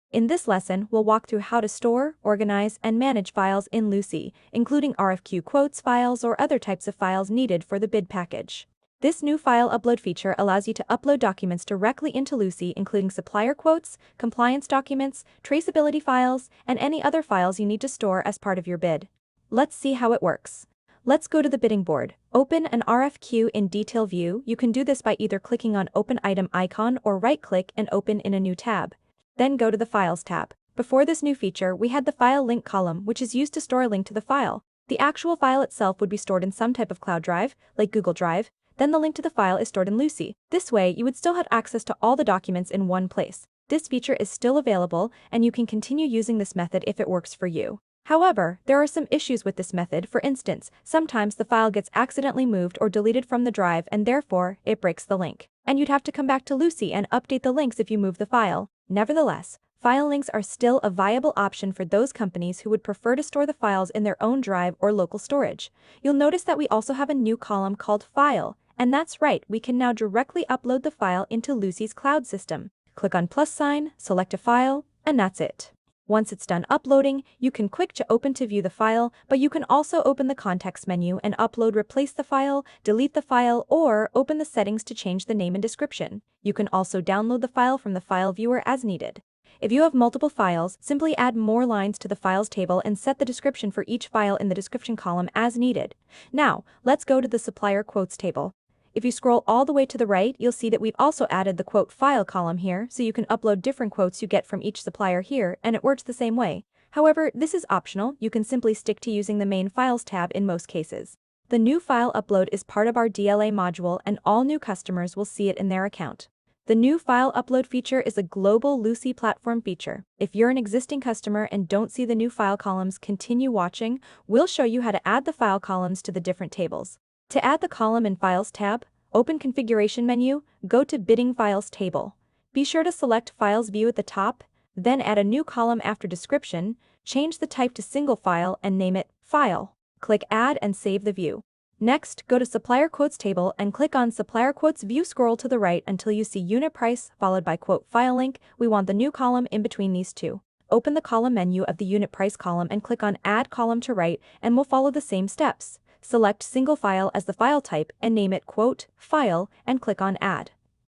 In this lesson, we'll walk through how to store, organize, and manage files in Loocey, including RFQ quotes files or other types of files needed for the bid package. This new file upload feature allows you to upload documents directly into Loocey, including supplier quotes, compliance documents, traceability files, and any other files you need to store as part of your bid. Let's see how it works. Let's go to the bidding board. Open an RFQ in Detail View. You can do this by either clicking on Open Item icon or right-click and open in a new tab. Then go to the Files tab. Before this new feature, we had the File Link column, which is used to store a link to the file. The actual file itself would be stored in some type of cloud drive, like Google Drive. Then the link to the file is stored in Loocey. This way, you would still have access to all the documents in one place. This feature is still available, and you can continue using this method if it works for you. However, there are some issues with this method. For instance, sometimes the file gets accidentally moved or deleted from the drive and therefore, it breaks the link. And you'd have to come back to Loocey and update the links if you move the file. Nevertheless, file links are still a viable option for those companies who would prefer to store the files in their own drive or local storage. You'll notice that we also have a new column called File, and that's right, we can now directly upload the file into Loocey's cloud system. Click on +, select a file, and that's it. Once it's done uploading, you can click to open to view the file, but you can also open the context menu and replace the file, delete the file, or open the settings to change the name and description. You can also download the file from the file viewer as needed. If you have multiple files, simply add more lines to the files table and set the description for each file in the description column as needed. Now, let's go to the supplier quotes table. If you scroll all the way to the right, you'll see that we've also added the quote file column here, so you can upload different quotes you get from each supplier here, and it works the same way. However, this is optional. You can simply stick to using the main files tab in most cases. The new file upload is part of our DLA module, and all new customers will see it in their account. The new file upload feature is a global Loocey platform feature. If you're an existing customer and don't see the new file columns, continue watching. We'll show you how to add the file columns to the different tables. To add the column in Files tab, open Configuration menu, go to Bidding Files table. Be sure to select Files View at the top, then add a new column after Description, change the type to Single File and name it File. Click Add and save the view. Next, go to Supplier Quotes table and click on Supplier Quotes View. Scroll to the right until you see Unit Price followed by Quote File Link. We want the new column in between these two. Open the column menu of the Unit Price column and click on Add Column to Right, and we'll follow the same steps. Select Single File as the file type and name it Quote File and click on Add.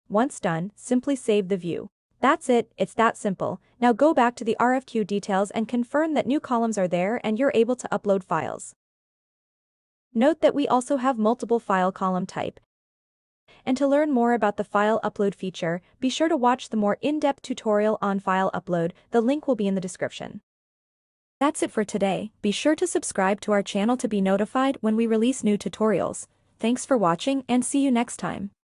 Once done, simply save the view. That's it, it's that simple. Now go back to the RFQ details and confirm that new columns are there and you're able to upload files. Note that we also have multiple file column type. And to learn more about the file upload feature, be sure to watch the more in-depth tutorial on file upload. The link will be in the description. That's it for today. Be sure to subscribe to our channel to be notified when we release new tutorials. Thanks for watching and see you next time.